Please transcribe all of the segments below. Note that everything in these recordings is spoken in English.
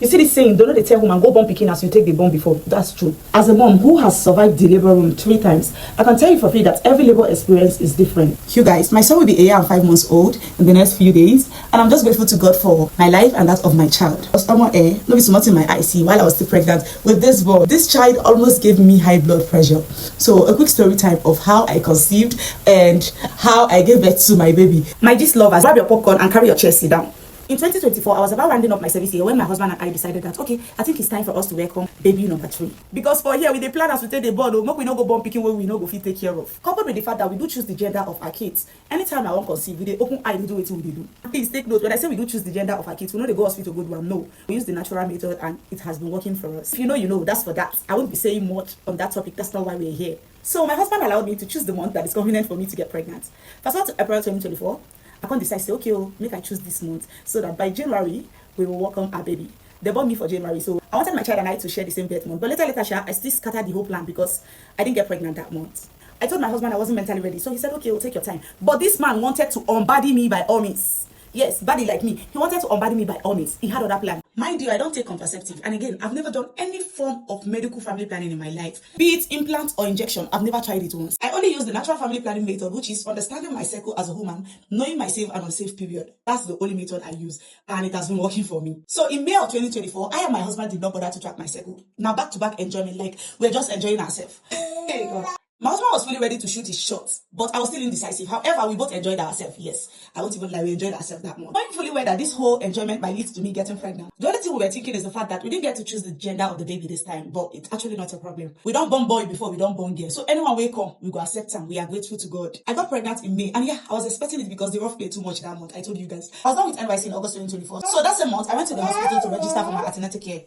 You see this saying, don't know they tell woman go born pikin as you take the born before. That's true. As a mom who has survived the labor room 3 times, I can tell you for free that every labor experience is different. You guys, my son will be a year and 5 months old in the next few days, and I'm just grateful to God for my life and that of my child. Because no be so much in my IC while I was still pregnant with this boy. This child almost gave me high blood pressure. So a quick story time of how I conceived and how I gave birth to my baby. My gist lovers, grab your popcorn and carry your chair, sit down. In 2024, I was about rounding up my service year when my husband and I decided that, okay, I think it's time for us to welcome baby number 3. Because for here, with the plan as we take the board, we no go born picking where we no go fit take care of. Coupled with the fact that we do choose the gender of our kids. Anytime I want conceive, we dey open eye to do what we do. Please take note, when I say we do choose the gender of our kids, we know they go hospital good one. No, we use the natural method and it has been working for us. If you know, you know, that's for that. I won't be saying much on that topic. That's not why we're here. So my husband allowed me to choose the month that is convenient for me to get pregnant. Fast forward to April 2024. I can't decide, say, okay, make I choose this month so that by January, we will welcome our baby. They bought me for January, so I wanted my child and I to share the same birth month. But later, I still scattered the whole plan because I didn't get pregnant that month. I told my husband I wasn't mentally ready, so he said, okay, we'll take your time. But this man wanted to unbody me by all means. Yes, body like me. He wanted to unbody me by all means. He had other plans. Mind you, I don't take contraceptive. And again, I've never done any form of medical family planning in my life. Be it implant or injection, I've never tried it once. I only use the natural family planning method, which is understanding my cycle as a woman, knowing my safe and unsafe period. That's the only method I use. And it has been working for me. So in May of 2024, I and my husband did not bother to track my cycle. Now back-to-back enjoyment, like we're just enjoying ourselves. Hey God. My husband was fully ready to shoot his shots, but I was still indecisive. However, we both enjoyed ourselves. Yes, I won't even lie, we enjoyed ourselves that much. Knowing fully well that this whole enjoyment might lead to me getting pregnant. The only thing we were thinking is the fact that we didn't get to choose the gender of the baby this time, but it's actually not a problem. We don't born boy before we don't born girl. So anyone will come, we go accept them. We are grateful to God. I got pregnant in May, and yeah, I was expecting it because they rough played too much that month. I told you guys. I was done with NYC in August 2024. So that's a month I went to the hospital to register for my antenatal care.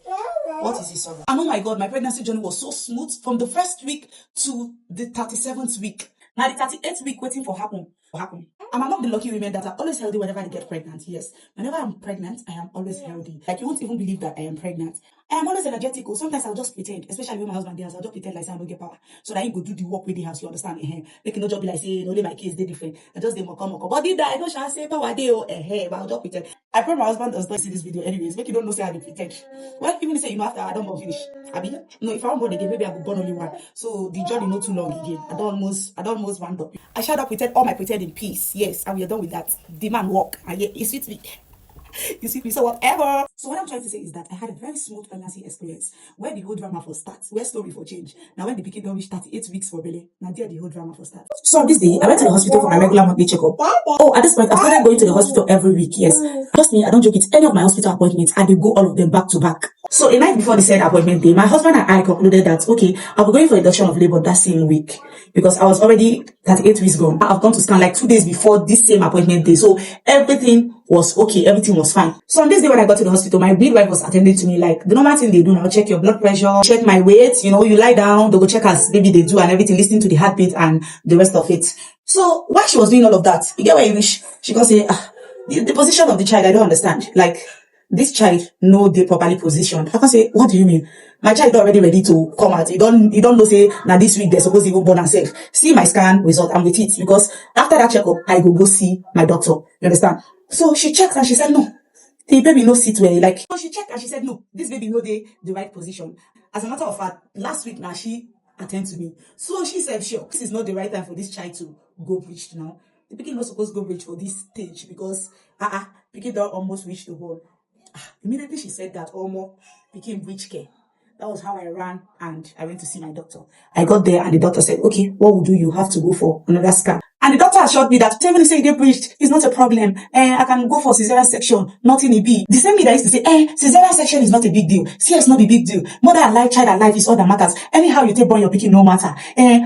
What is this, sorry? And oh my God, my pregnancy journey was so smooth from the first week to the 37th week. Now the 38th week waiting for happen. I'm among the lucky women that are always healthy whenever I get pregnant. Yes, whenever I'm pregnant, I am always healthy. Like you won't even believe that I am pregnant. I am always energetic. Sometimes I'll just pretend, especially when my husband there, I'll just pretend like I don't get power, so that he go do the work with the house. You understand? Make no job be like say only my kids they different. I just they moko. But did I don't shall say power they but I'll just pretend. I pray my husband does not see this video anyways. Make you don't know say I dey pretend. Well, even say after I don't born finish. No, if I want born again, maybe I will born only one. So the journey not too long again. I don't almost round up. I shut up pretend all my pretend in peace. Yes, and we are done with that. The man walk and yeah, it suits me. You see me, so whatever. So what I'm trying to say is that I had a very smooth pregnancy experience where the whole drama for starts, where story for change. Now when the pikin don't reach 38 weeks for belly, now there the whole drama for start. So on this day, I went to the hospital for my regular monthly checkup. Oh, at this point, I started going to the hospital every week. Yes, trust me, I don't joke. It's any of my hospital appointments, and they go all of them back to back. So a night before the said appointment day, my husband and I concluded that okay, I'll be going for induction of labor that same week because I was already 38 weeks gone. I've gone to scan like 2 days before this same appointment day, so everything was okay, everything was fine. So on this day when I got to the hospital, my midwife was attending to me like the normal thing they do now, check your blood pressure, check my weight, you lie down, they go check as maybe they do and everything, listening to the heartbeat and the rest of it. So while she was doing all of that, you get where you wish, she can say, the position of the child, I don't understand. Like, this child no they properly positioned. I can say, what do you mean? My child is already ready to come out. You don't know say now this week they're supposed to even born herself. See my scan result, I'm with it because after that checkup, I go see my doctor. You understand? So she checked and she said no. The baby no sit well. Like so she checked and she said no, this baby no the right position. As a matter of fact, last week now she attended to me. So she said, sure, this is not the right time for this child to go breech now. The pikin not supposed to go breech for this stage because pikin don't almost reach the wall. Immediately she said that almost became breech care. That was how I ran and I went to see my doctor. I got there and the doctor said, okay, what we'll do, you have to go for another scan. And the doctor assured me that even if they breached, it's not a problem. I can go for cesarean section, nothing a big. The same me that used to say, cesarean section is not a big deal. CS not a big deal. Mother alive, child alive is all that matters. Anyhow you take born your pikin, no matter.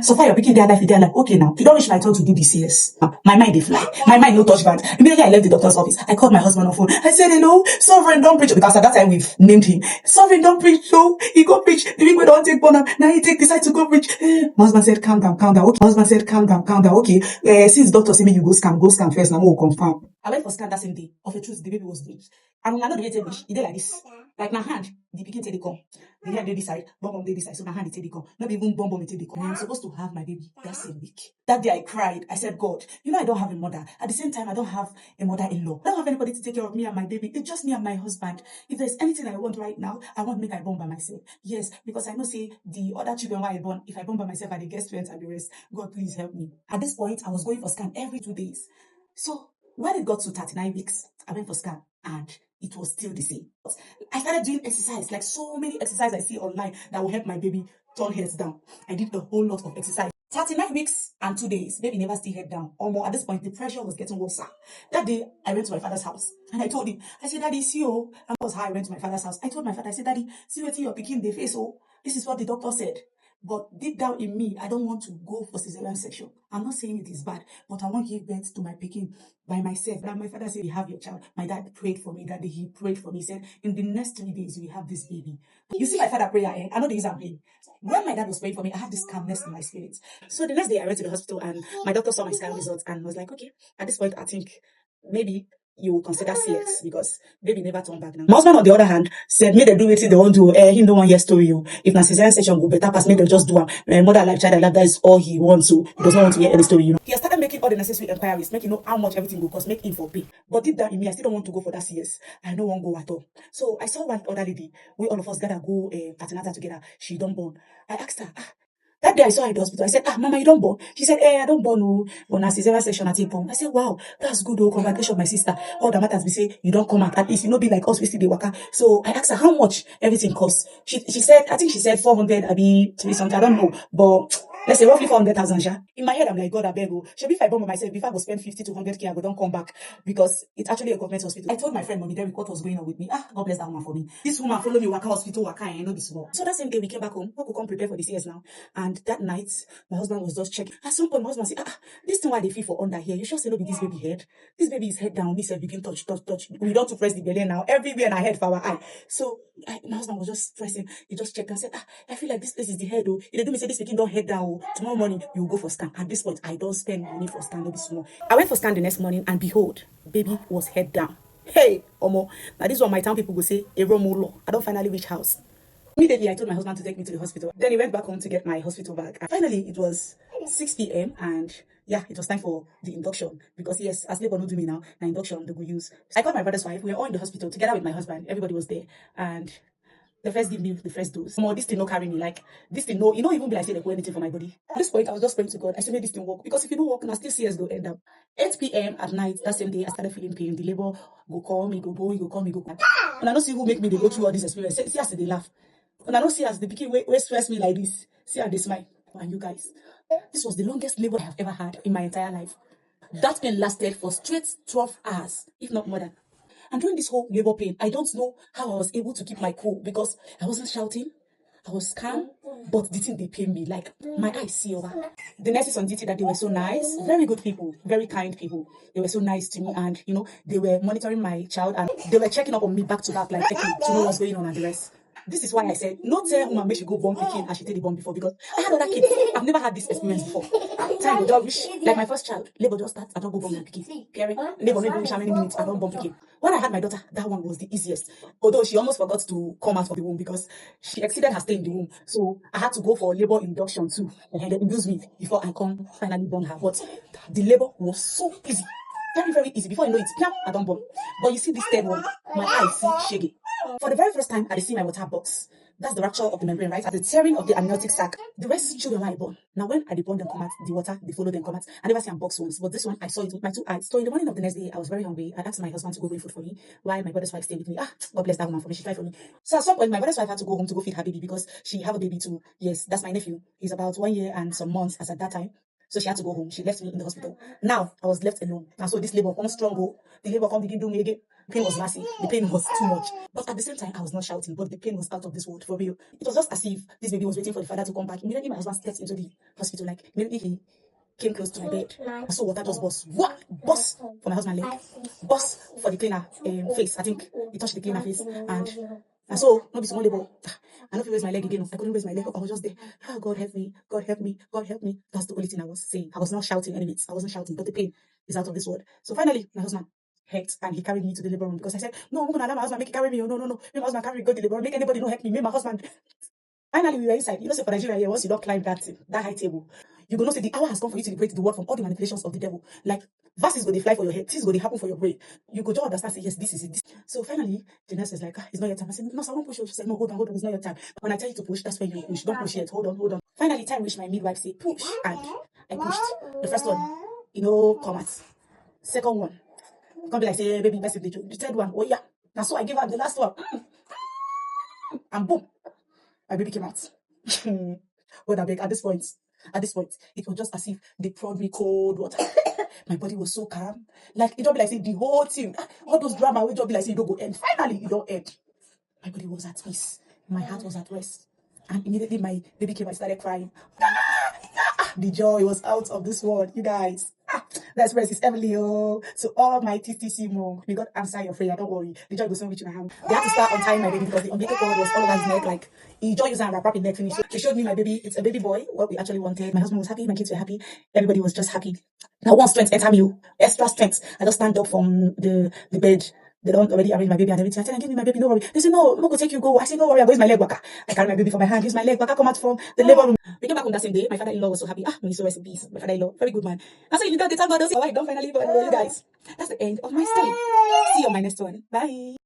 So far your pikin their life, okay now. You don't reach my turn to do the CS. My mind they fly. My mind no touch band. Immediately I left the doctor's office. I called my husband on phone. I said, hello, Sovereign don't preach because at that time we've named him. Sovereign don't preach, so he go preach. The week we don't take born now he decide to go preach. My husband said, calm down. Okay. My husband said, calm down. Okay. Since doctor say me you go scan first, now we'll confirm. I went for scan that same day. Of a truth, the baby was breached. And when I know the way to breach, he did like this. Like my hand, the pikin take the come. the head dey this side, bum dey this side, so my hand dey go. Not even bum dey go. I'm supposed to have my baby that same week. That day I cried. I said, God, I don't have a mother. At the same time, I don't have a mother-in-law. I don't have anybody to take care of me and my baby. It's just me and my husband. If there's anything I want right now, I want make I born by myself. Yes, because I know say the other children why I born, if I born by myself, I dey get strength and the rest. God, please help me. At this point, I was going for scan every 2 days. So when it got to 39 weeks, I went for scan and it was still the same. I started doing exercise, like so many exercises I see online that will help my baby turn heads down. I did a whole lot of exercise. 39 weeks and 2 days, baby never stay head down. Or more, at this point, the pressure was getting worse. That day, I went to my father's house and I told him, I said, Daddy, see you. And that was how I went to my father's house. I told my father, I said, Daddy, see what your picking the face. Oh, this is what the doctor said. But deep down in me, I don't want to go for cesarean section. I'm not saying it is bad, but I want to give birth to my pikin by myself. Now my father said, you have your child. My dad prayed for me that day. He prayed for me. He said, in the next 3 days, you will have this baby. You see my father prayer, I know the reason I'm praying. When my dad was praying for me, I had this calmness in my spirit. So the next day I went to the hospital and my doctor saw my scan results and was like, okay, at this point, I think maybe you will consider CX because baby never turn back now. My husband, on the other hand, said, make them do it they won't do. Him don't want hear story. If na cesarean section go better pass, make them just do him. Mother alive, child alive, that is all he wants. So he does not want to hear any story. He has started making all the necessary inquiries, making know how much everything will cost, make him for pay. But deep down in me, I still don't want to go for that CS. I don't want to go at all. So I saw one other lady, we all of us gotta go antenatal together. She don't born. I asked her, that day I saw her in the hospital. I said, Mama, you don't born. She said, I don't born. Oh, on a cesarean section at born. I said, wow, that's good. Oh, congratulations, my sister. All that matters, we say, you don't come out. At least, be like us, we still be waka. So I asked her how much everything costs. She said, I think she said 400, I be 3 something. I don't know. But let's say roughly 400,000. In my head, I'm like, God, I beg you. Should if I born by myself, before I go spend 50 to 100K, I go don't come back because it's actually a government hospital. I told my friend Mommy Derek what was going on with me. God bless that woman for me. This woman followed me waka hospital, waka, and I know this small. So that same day we came back home. We could come prepare for the CS now. And that night, my husband was just checking. At some point, my husband said, this thing why they feel for under here. You sure say no be this baby head? This baby is head down. This head begin touch. We don't to press the belly now. Everywhere in our head for our eye. So my husband was just pressing. He just checked and said, I feel like this place is the head. Oh, if they do me say this begin don't head down. Oh, tomorrow morning you will go for scan. At this point, I don't spend money for scan. No be small. I went for scan the next morning and behold, baby was head down. Hey, Omo. Now this is what my town people will say, a Romulo. I don't finally reach house. Immediately, I told my husband to take me to the hospital. Then he went back home to get my hospital bag. And finally, it was 6 p.m. and yeah, it was time for the induction. Because yes, as labor no do me now, the induction they will use. So I called my brother's wife. We were all in the hospital together with my husband. Everybody was there. And the first give me the first dose. More, this thing no carry me. Like, this thing no, even be like say they go anything for my body. At this point, I was just praying to God. I said, make this thing work. Because if you don't work, now still CS go end up. 8 p.m. at night, that same day, I started feeling pain. The labor go call me, go, he go call me, go. And I don't see who make me they go through all this experience. See as they laugh. And I don't see as the pikin way stress me like this. See how they smile. And you guys, this was the longest labor I have ever had in my entire life. That pain lasted for straight 12 hours, if not more than. And during this whole labor pain, I don't know how I was able to keep my cool because I wasn't shouting. I was calm, but the thing they pain me, like my eyes see over. The nurses on duty that they were so nice, very good people, very kind people. They were so nice to me, and they were monitoring my child and they were checking up on me back to back, like checking to know what's going on and the rest. This is why I said, not tell woman make she go born pikin as she take the born before because I had other kids. I've never had this experience before. Time go just wish, like my first child, labor just starts, I don't go born my pikin. Period. Labor no even wish how many minutes I don't born pikin. When I had my daughter, that one was the easiest. Although she almost forgot to come out of the womb because she exceeded her stay in the womb. So I had to go for labor induction too. And they induced me before I come finally born her. But the labor was so easy. Very, very easy. Before you know it, I don't born. But you see this third one, my eyes see shaggy. For the very first time, I see my water box. That's the rupture of the membrane, right? At the tearing of the amniotic sac. The rest children I born. Now when I born them come out, the water, they follow them come out. I never see them box once, but this one I saw it with my 2 eyes. So in the morning of the next day, I was very hungry. I asked my husband to go bring food for me, while my brother's wife stayed with me. God bless that woman for me. She tried for me. So at some point, my brother's wife had to go home to go feed her baby because she have a baby too. Yes, that's my nephew. He's about 1 year and some months as at that time. So she had to go home. She left me in the hospital. Now I was left alone. And so this labor come strong. The labor come begin do me again. The pain was massive. The pain was too much. But at the same time, I was not shouting, but the pain was out of this world for real. It was just as if this baby was waiting for the father to come back. Immediately my husband stepped into the hospital, like immediately he came close to my bed. I saw water just burst. What? Burst for my husband's leg. Burst for the cleaner face. I think he touched the cleaner face. And so, no be small labor. I don't feel raise my leg again. I couldn't raise my leg up. I was just there. God help me. God help me. God help me. That's the only thing I was saying. I was not shouting any bits. I wasn't shouting, but the pain is out of this world. So finally, my husband hurt and he carried me to the labor room because I said, no, I'm gonna allow my husband make he carry me. Oh, no, no, no. Make my husband carry me, go to the labor room. Make anybody not help me. Make my husband. Finally, we were inside. You know, say for Nigeria, here, once you don't climb that high table, you go know say the hour has come for you to liberate the world from all the manipulations of the devil. Like verses go they fly for your head, things go they happen for your brain. You go just understand, say yes, this is it. So finally, the nurse was like, it's not your time. I said, no, sir, I won't push you. She said, no, hold on, it's not your time. But when I tell you to push, that's when you push. Don't push yet. Hold on. Finally, time reached. My midwife say push, and I pushed. The first one, come out. Second one, come be like say baby, messy. The third one, oh yeah. That's so I gave her the last one, and boom, my baby came out. But I beg, at this point, it was just as if they poured me cold water. My body was so calm. Like, it don't be like, say, the whole thing, all those drama, it don't be like, say, you don't go end. Finally, it don't end. My body was at peace. My heart was at rest. And immediately, my baby came, I started crying. The joy was out of this world, you guys. That's where it's Emily. Oh, so all my TTC mom, may God answer your prayer. Don't worry, the joy will soon reach in my hand. They had to start untying my baby because the umbilical cord was all over his neck. Like, he joy using and wrap up his neck finish. She showed me my baby. It's a baby boy. What we actually wanted. My husband was happy. My kids were happy. Everybody was just happy. Now, one strength enter me, extra strength. I just stand up from the bed. They don't already arrange my baby and everything. I tell them, give me my baby, no worry. They say, no, I'm going to take you, go. I say, no worry, I'm going to use my leg waka. I carry my baby from my hand, use my leg waka, come out from the labor room. We came back on that same day. My father-in-law was so happy. May so rest in peace. My father-in-law, very good man. I said, you don't thank God, my wife don't finally, but you guys. That's the end of my story. See you on my next one. Bye.